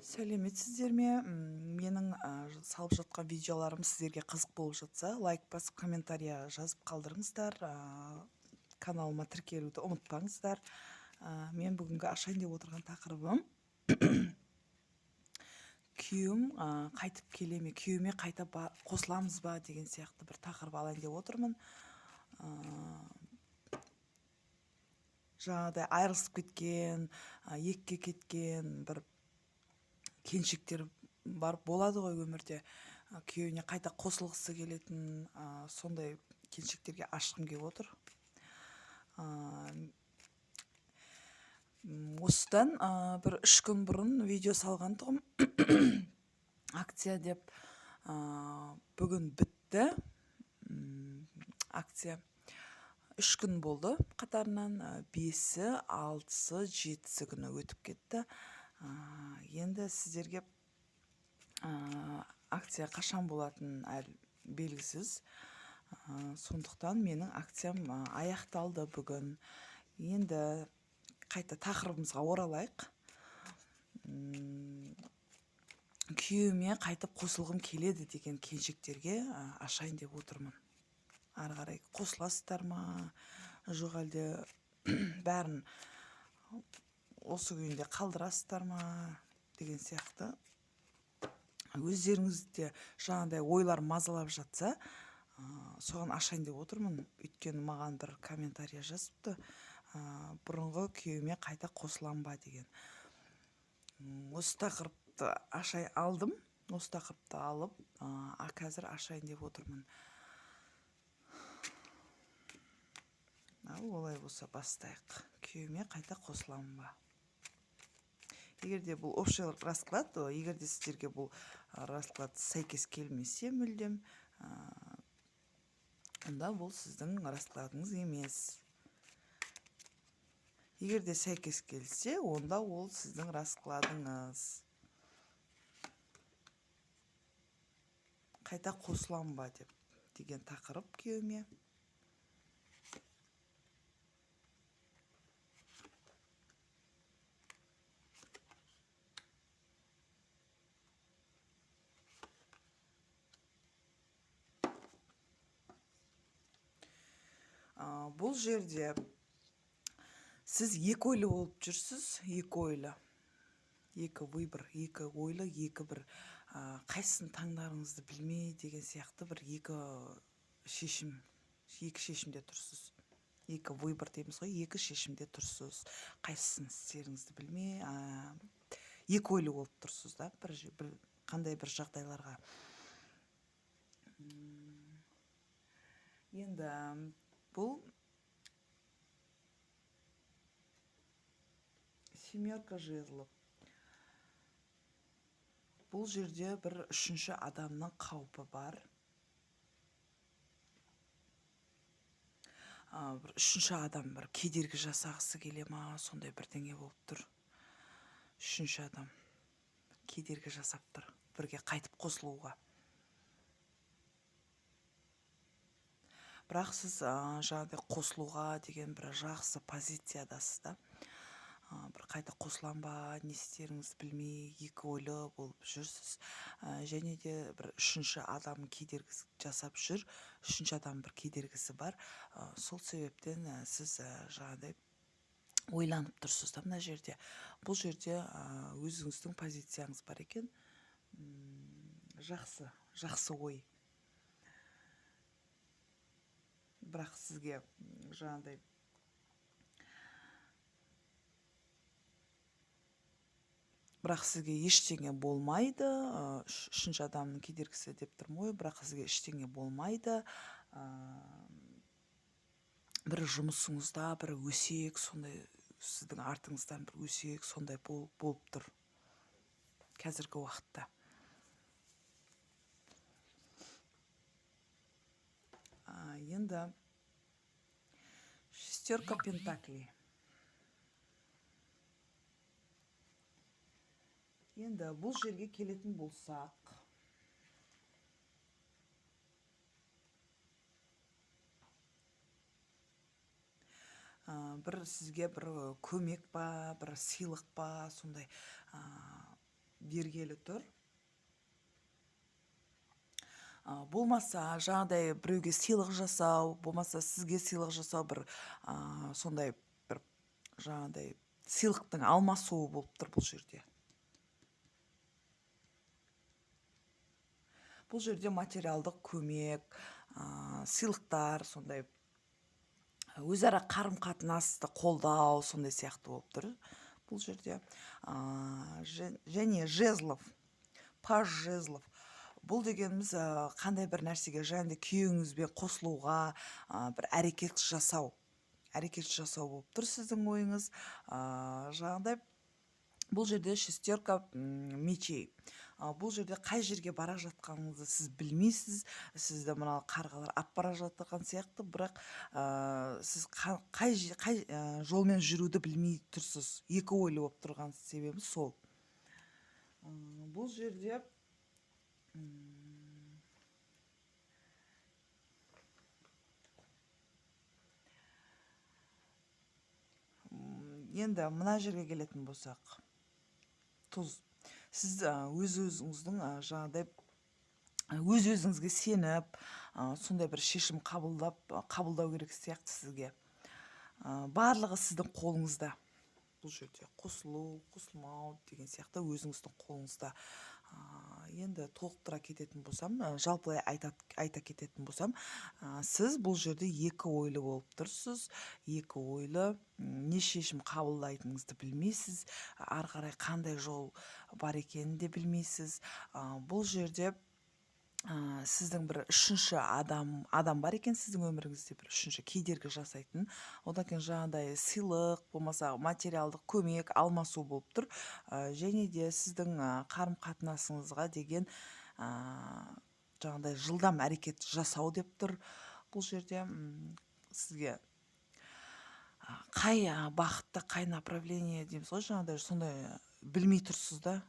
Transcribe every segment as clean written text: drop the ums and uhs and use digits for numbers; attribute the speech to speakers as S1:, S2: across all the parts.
S1: Сәлеметсіздер ме? Менің салып жатқан видеоларым сіздерге қызық болып жатса, лайк басып комментария жазып қалдырыңыздар. Каналыма тіркелуді ұмытпаңыздар. Мен бүгінгі ашайын деп отырған тақырыбым күйеуім қайтып келе ме, күйеуіме қайта қосыламыз ба деген сияқты бір тақырып алайын деп отырмын. Жаңағыдай айырылысып кеткен, екіге кеткен бір келіншектер бар болады ғой өмірде, күйеуіне қайта қосылғысы келетін, сондай келіншектерге ашқым келіп отыр. Осыдан бір 3 күн бұрын видео салған тұғым. Акция деп, бүгін бітті. Акция 3 күн болды қатарынан, 5-і, 6-сы, 7-сі күні өтіп кетті. Енді сіздерге акция қашан болатын әлі белгісіз. Сондықтан менің акциям аяқталды бүгін. Енді қайта тақырыбымызға оралайық. Күйеуіме қайтып қосылғым келеді деген келіншектерге ашайын деп отырмын. Ары қарай қосыласыздар ма, жоқ әлде бәрін осы күйінде қалдырасыздар ма деген сияқты. Өздеріңізде жаңағыдай ойлар мазалап жатса, соған ашайын деп отырмын. Өйткені маған бір комментария жазыпты, бұрынғы күйеуіме қайта қосылам ба деген. Осы тақырыпты ашай алдым. Осы тақырыпты алып, қазір ашайын деп отырмын. Олай болса бастайық. Күйеуіме қайта қосылам ба? Егерде бұл общий расклад, егерде сіздерге бұл расклад сәйкес келмесе мүлдем, онда бұл сіздің раскладыңыз емес. Егерде сәйкес келсе, онда ол сіздің раскладыңыз. Қайта қосылам ба деген тақырып күйеуіме. Бұл жерде сіз екі ойлы болып жүрсіз, екі ойлы, екі выбор, екі ойлы, екі бір қайсысын таңдарыңызды білмей деген сияқты бір екі шешімде тұрсыз. Екі выбор дейміз ғой, екі шешімде тұрсыз. Қайсысын істеріңізді білмей, екі ойлы болып тұрсыз да, қандай бір жағдайларға. Енді бұл семерка жезлов. Бұл жерде бір үшінші адамның қаупі бар. Бір үшінші адам бір кедергі жасағысы келе ма, сондай бірдеңе болып тұр. Үшінші адам кедергі жасап тұр, бірге қайтып қосылуға. Бірақ сіз жаңағыдай қосылуға деген бір жақсы позициядасыз да. Бір қайта қосылам ба, не істеріңізді білмей, екі ойлы болып жүрсіз. Және де бір үшінші адам кедергісі жасап жүр. Үшінші адам бір кедергісі бар. Сол себептен сіз жаңағыдай ойланып тұрсыз да мына жерде. Бұл жерде өзіңіздің позицияңыз бар екен. Жақсы ой. Бірақ сізге жаңағыдай ештеңе болмайды. Үшінші адамның кедергісі деп тұрмын ғой, бірақ сізге ештеңе болмайды. Бір жұмысыңызда бір өсек, сондай сіздің артыңыздан бір өсек, сондай болып тұр қазіргі уақытта. Енді шестерка пентаклей. Енді бұл жерге келетін болсақ, бір сізге бір көмек па, бір сыйлық па, сондай бергелі тұр. Болмаса жаңағыдай біреуге сыйлық жасау, болмаса сізге сыйлық жасау, бір сондай бір жаңағыдай сыйлықтың алмасуы болып тұр бұл жерде. Бұл жерде материалдық көмек, сыйлықтар, сондай өзара қарым-қатынасты қолдау, сондай сияқты болып тұр бұл жерде. Және жезлов, паж жезлов. Бұл дегеніміз қандай бір нәрсеге, және де күйеуіңізбен қосылуға бір әрекет жасау болып тұр сіздің ойыңыз. Жаңағыдай бұл жерде шестерка мечей. Бұл жерде қай жерге бара жатқаныңызды сіз білмейсіз. Сізді мына қарғалар ап бара жатқан сияқты, бірақ сіз қай жолмен жүруді білмей тұрсыз. Екі ойлы болып тұрған себебі сол. Бұл жерде енді мына жерге келетін болсақ, тұз. Сіз өз-өзіңіздің жаңағыдай өз-өзіңізге сеніп, сондай бір шешім қабылдау керек сияқты сізге. Барлығы сіздің қолыңызда. Бұл жерде қосылу, қосылмау деген сияқты өзіңіздің қолыңызда. Енді толықтыра кететін болсам, жалпылай айта кететін болсам, сіз бұл жерде екі ойлы болып тұрсыз. Екі ойлы, не шешім қабылдайтыныңызды білмейсіз, ары қарай қандай жол бар екенін де білмейсіз. Бұл жерде сіздің бір үшінші адам бар екен сіздің өміріңізде, бір үшінші кедергі жасайтын. Одан кейін жаңағыдай сыйлық, болмаса материалдық көмек алмасу болып тұр. Және де сіздің қарым-қатынасыңызға деген жаңағыдай жылдам әрекет жасау деп тұр. Бұл жерде сізге қай бағытта, қай направление дейміз ғой, жаңағыдай сондай білмей тұрсыз да,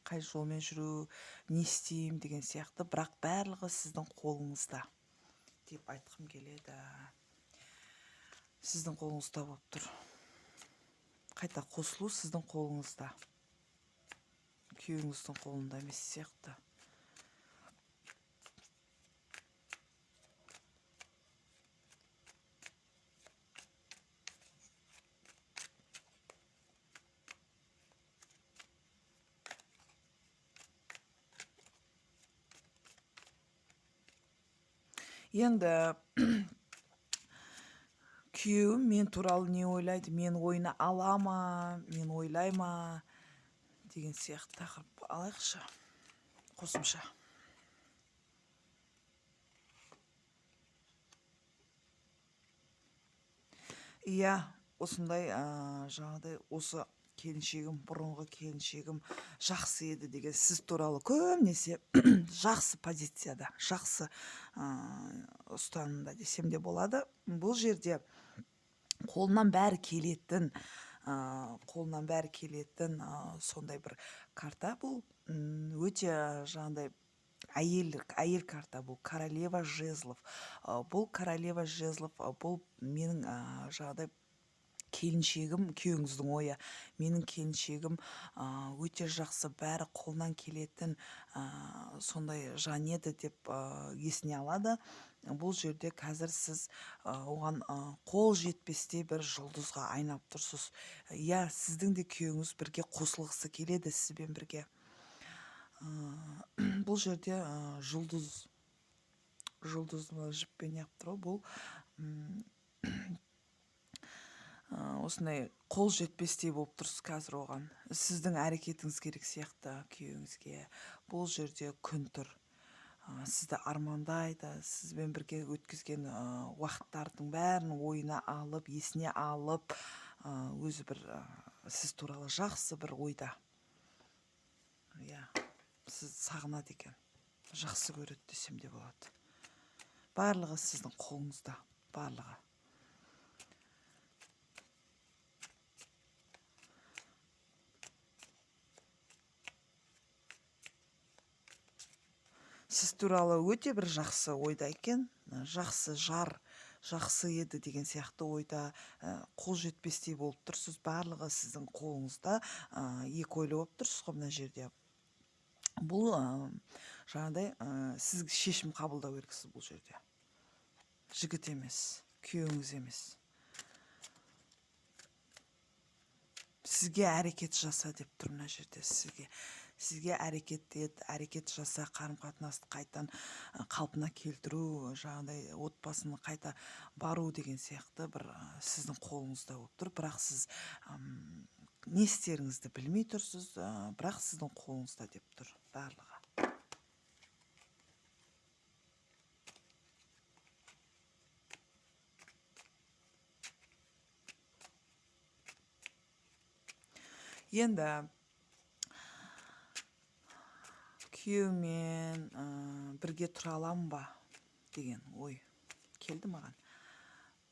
S1: қай жолмен жүру, не істеймін деген сияқты, бірақ барлығы сіздің қолыңызда деп айтқым келеді. Сіздің қолыңызда болып тұр. Қайта қосылу сіздің қолыңызда. Күйеуіңіздің қолында емес сияқты. Енді күйеуім мен туралы не ойлайды, мен ойына ала ма, мен ойлай ма деген сияқты тақырып алайықшы, қосымша. Иә, осындай жаңағыдай осы келіншегім, бұрынғы келіншегім жақсы еді деген сіз туралы көбінесе жақсы позицияда, жақсы ұстанымда десем де болады. Бұл жерде қолынан бәрі келетін, сондай бір карта. Бұл өте жаңағыдай әйел карта. Бұл королева жезлов. Бұл королева жезлов, бұл менің жаңағыдай келіншегім, күйеуіңіздің ойы. Менің келіншегім өте жақсы, бәрі қолынан келетін сондай жан еді деп есіне алады. Бұл жерде қазір сіз оған қол жетпестей бір жұлдызға айналып тұрсыз. Иә, сіздің де күйеуіңіз бірге қосылғысы келеді сізбен бірге. Бұл жерде жұлдыз жіппен неғып тұр. Бұл осындай қол жетпестей болып тұрсыз қазір оған. Сіздің әрекетіңіз керек сияқты күйеуіңізге. Бұл жерде күн тұр. Сізді армандайды, сізбен бірге өткізген уақыттардың бәрін ойына алып, есіне алып, өзі бір сіз туралы жақсы бір ойда. Иә, сіз сағынады екен, жақсы көреді десем де болады. Барлығы сіздің қолыңызда, барлығы. Сіз туралы өте бір жақсы ойда екен, жақсы жар, жақсы еді деген сияқты ойда, қол жетпестей болып тұрсыз. Барлығы сіздің қолыңызда, екі ойлы болып тұрсыз ғой мына жерде. бұл жаңағыдай сіз шешім қабылдау керексіз бұл жерде. Жігіт емес, күйеуіңіз емес. Сізге әрекет жаса деп тұр мына жерде. Сізге әрекет жаса, қарым-қатынасты қайтадан қалпына келтіру, жаңағыдай отбасыны қайта бару деген сияқты бір сіздің қолыңызда болып тұр. Бірақ сіз не істеріңізді білмей тұрсыз, бірақ сіздің қолыңызда деп тұр барлығы. Енді күйеумен бірге тұра алам ба деген ой келді маған.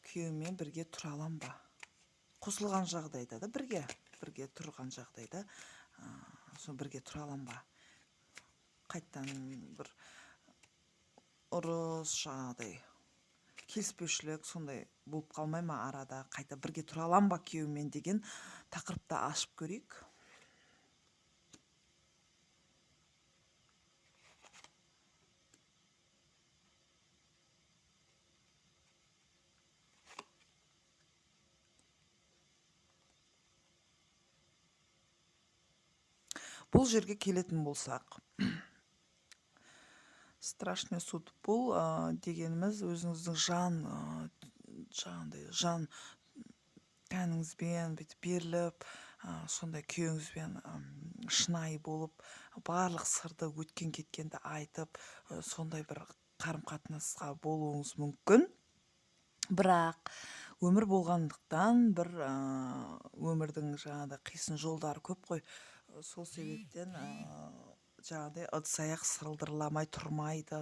S1: Күйеумен бірге тұра алам ба? Қосылған жағдайда да бірге тұрған жағдайда сол бірге тұра алам ба? Қайттан бір ұрыс, жаңағыдай келіспеушілік сондай болып қалмай ма арада? Қайта бірге тұра алам ба күйеумен деген тақырыпта ашып көрейік. Бұл жерге келетін болсақ, страшный суд. Бұл дегеніміз өзіңіздің жан тәніңізбен беріліп, сондай күйеуіңізбен шынайы болып, барлық сырды өткен кеткенді айтып, сондай бір қарым-қатынасқа болуыңыз мүмкін. Бірақ өмір болғандықтан бір өмірдің жаңағыдай қисын жолдары көп қой. Сол себептен жаңағыдай ыдыс-аяқ сылдырламай тұрмайды.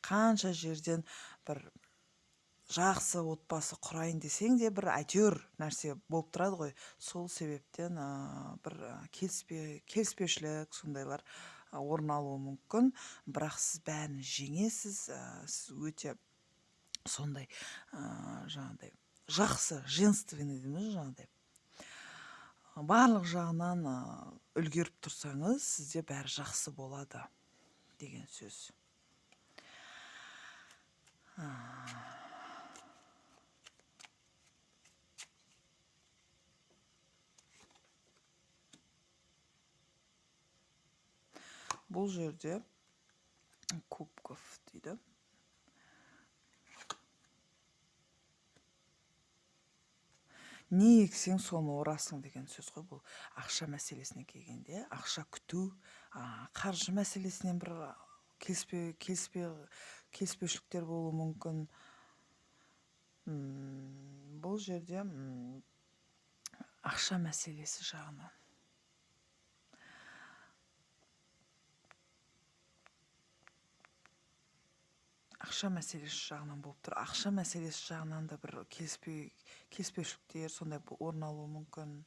S1: Қанша жерден бір жақсы отбасы құрайын десең де бір әйтеуір нәрсе болып тұрады ғой. Сол себептен бір келіспеушілік сондайлар орын алуы мүмкін. Бірақ сіз бәрін жеңесіз, сіз өте сондай жаңағыдай жақсы, женственный дейміз жаңағыдай. Барлық жағынан үлгеріп тұрсаңыз, сізде бәрі жақсы болады деген сөз. Бұл жерде кубков дейді. Не ексең, соны орасың деген сөз ғой. Бұл ақша мәселесіне келгенде, ақша күту, қаржы мәселесінен бір келіспеушіліктер болуы мүмкін. Бұл жерде ақша мәселесі жағынан. Ақша мәселесі жағынан болып тұр. Ақша мәселесі жағынан да бір келіспеушіліктер сондай орын алуы мүмкін.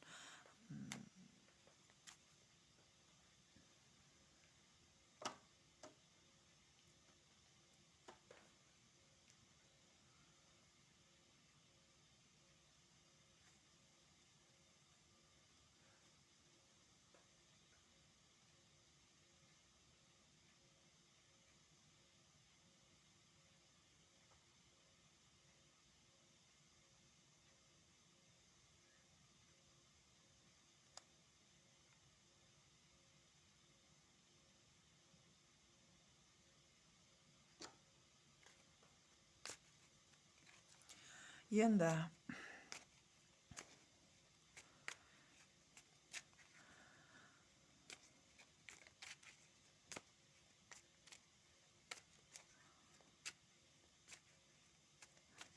S1: Енді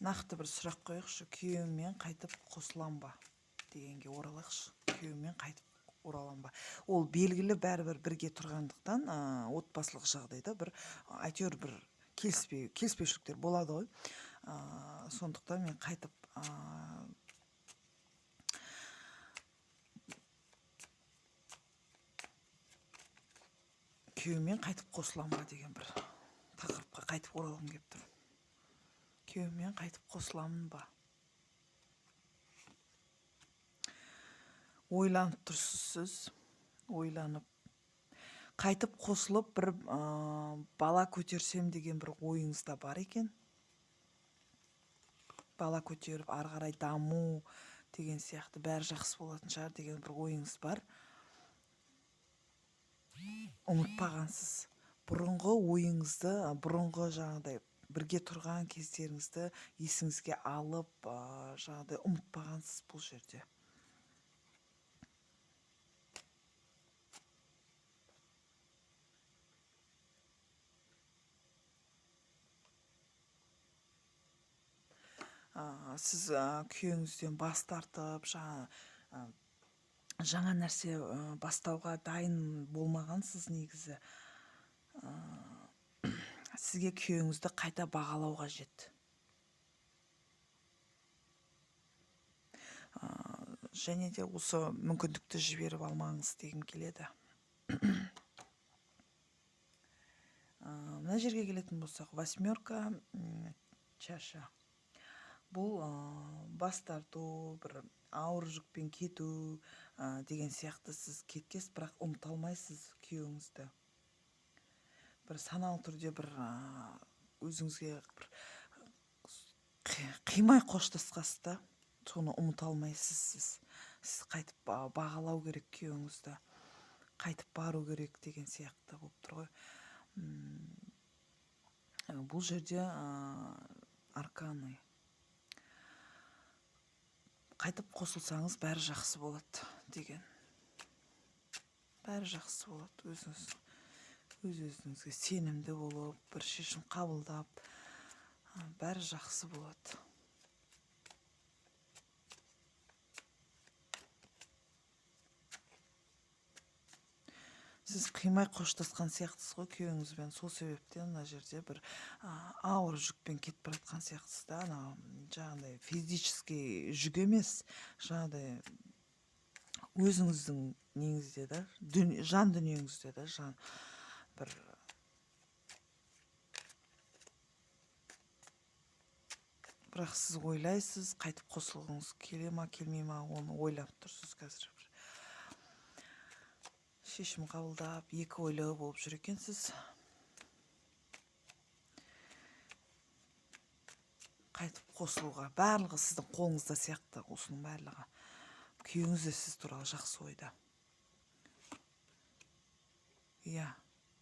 S1: нақты бір сұрақ қойықшы. Күйеуіммен қайтып қосылам ба дегенге оралайықшы. Күйеуіммен қайтып оралам ба? Ол белгілі бәрібір бірге тұрғандықтан отбасылық жағдайда бір әйтеуір бір келіспеушіліктер болады ғой. Сондықтан мен қайтып күйеуіммен қайтып қосылам ба деген бір тақырыпқа қайтып оралғым келіп тұр. Күйеуіммен қайтып қосыламын ба? Ойланып тұрсыз сіз, ойланып қайтып қосылып бір бала көтерсем деген бір ойыңыз да бар екен. Бала көтеріп ары қарай даму деген сияқты бәрі жақсы болатын шығар деген бір ойыңыз бар. Ұмытпағансыз. Бұрынғы ойыңызды, бұрынғы жаңағыдай бірге тұрған кездеріңізді есіңізге алып, жаңағыдай ұмытпағансыз бұл жерде. Сіз күйеуіңізден бас тартып, жаңа нәрсе бастауға дайын болмағансыз негізі. Сізге күйеуіңізді қайта бағалау қажет. Және де осы мүмкіндікті жіберіп алмаңыз дегім келеді. Мына жерге келетін болсақ, 8 чаша. Бұл бас тарту, бір ауыр жүкпен кету деген сияқты. Сіз кеткес, бірақ ұмыта алмайсыз күйеуіңізді. Бір саналы түрде бір өзіңізге бір қимай қоштасқасыз да, соны ұмыта алмайсыз сіз. Сіз қайтып бағалау керек күйеуіңізді, қайтып бару керек деген сияқты болып тұр ғой. Бұл жерде арканы. Қайтып қосылсаңыз бәрі жақсы болады деген. Бәрі жақсы болады. Өз-өзіңізге сенімді болып, бір шешім қабылдап, бәрі жақсы болады. Сіз қимай қоштасқан сияқтысыз ғой күйеуіңізбен. Сол себептен мына жерде бір ауыр жүкпен кетіп бара жатқан сияқтысыз да. Жаңағыдай физический жүк емес, жаңағыдай өзіңіздің неңізде да, жан дүниеңізде да, бір бірақ сіз ойлайсыз, қайтып қосылғыңыз келе ма, келмей ма, оны ойлап тұрсыз қазір. Шешім қабылдап, екі ойлы болып жүр екенсіз. Қайтып қосылуға барлығы сіздің қолыңызда сияқты, осының барлығы. Күйеуіңіз де сіз туралы жақсы ойда. Иә,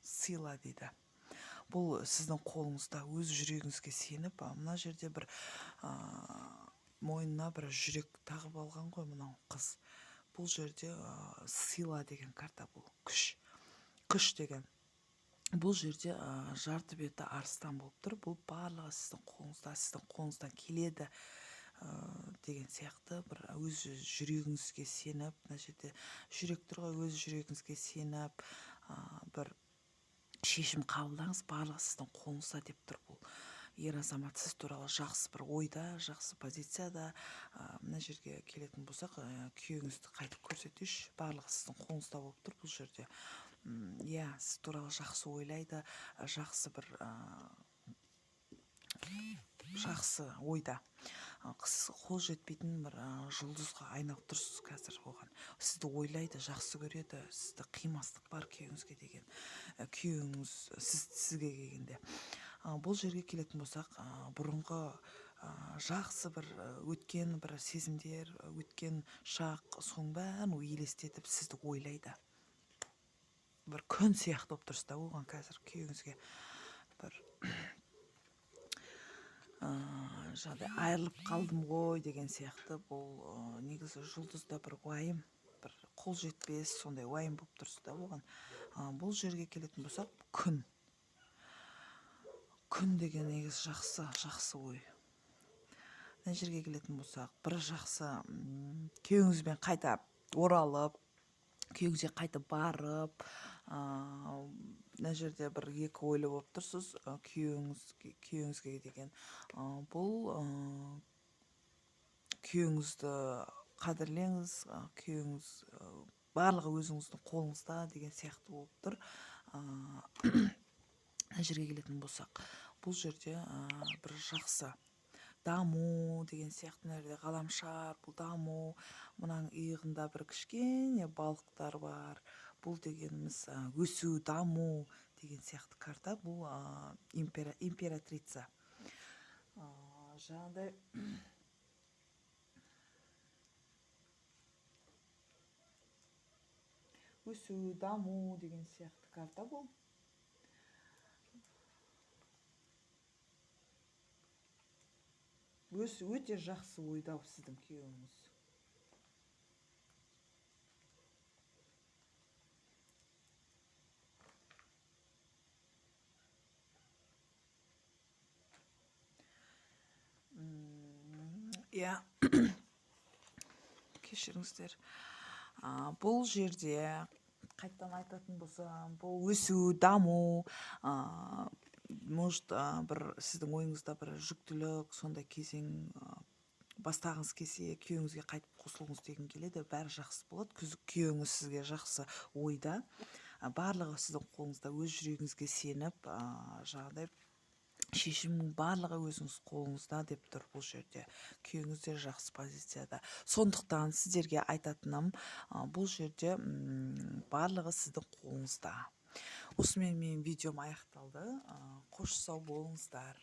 S1: сыйла дейді. Бұл сіздің қолыңызда, өз жүрегіңізге сеніп, мына жерде бір мойнына бір жүрек тағып алған ғой мынау қыз. Бұл жерде сыйла деген карта, бұл күш деген. Бұл жерде жарты беті арыстан болып тұр. Бұл барлығы сіздің қолыңызда, сіздің қолыңыздан келеді деген сияқты. Бір өз жүрегіңізге сеніп, мына жерде жүрек тұр ғой, өз жүрегіңізге сеніп, бір шешім қабылдаңыз, барлығы сіздің қолыңызда деп тұр бұл. Ер азамат сіз туралы жақсы бір ойда, жақсы позицияда. Мына жерге келетін болсақ, күйеуіңізді қайтып көрсетейінші, барлығы сіздің қолыңызда болып тұр бұл жерде. Иә, сіз туралы жақсы ойлайды, жақсы бір жақсы ойда. Қол жетпейтін бір жұлдызға айналып тұрсыз қазір оған. Сізді ойлайды, жақсы көреді, сізді қимастық бар күйеуіңізге деген. Күйеуіңіз сізге келгенде. Бұл жерге келетін болсақ, бұрынғы жақсы бір өткен бір сезімдер, өткен шақ, соның бәрін елестетіп сізді ойлайды. Бір күн сияқты болып тұрсыз да оған қазір күйеуіңізге. Бір айырылып қалдым ғой деген сияқты. Бұл негізі жұлдызда бір уайым, бір қол жетпес, сондай уайым болып тұрсыз да оған. Бұл жерге келетін болсақ, күн деген негізі жақсы ой. Мына жерге келетін болсақ, бір жақсы күйеуіңізбен қайта оралып, күйеуіңізге қайта барып, мына жерде бір екі ойлы болып тұрсыз күйеуіңізге деген. Бұл күйеуіңізді қадірлеңіз, күйеуіңіз барлығы өзіңіздің қолыңызда деген сияқты болып тұр. Мына жерге келетін болсақ, бұл жерде бір жақсы даму деген сияқты нәрсе, ғаламшар бұл даму, мынаның иығында бір кішкене балықтар бар, бұл дегеніміз өсу, даму деген сияқты карта. Бұл императрица. Жаңағыдай өсу, даму деген сияқты карта бұл. Өте жақсы ойда сіздің күйеуіңіз. Иә, кешіріңіздер. Бұл жерде қайттан айтатын болсам, бұл өсу, даму, может, бір сіздің ойыңызда бір жүктілік, сондай кезең бастағыңыз келсе, күйеуіңізге қайтып қосылғыңыз деген келеді, бәрі жақсы болады. Күйеуіңіз сізге жақсы ойда, барлығы сіздің қолыңызда, өз жүрегіңізге сеніп, жаңағыдай шешімнің барлығы өзіңіз қолыңызда деп тұр. Бұл жерде күйеуіңіз де жақсы позицияда. Сондықтан сіздерге айтатыным, бұл жерде барлығы сіздің қолыңызда. Осымен менің видеом аяқталды. Қош сау болыңыздар.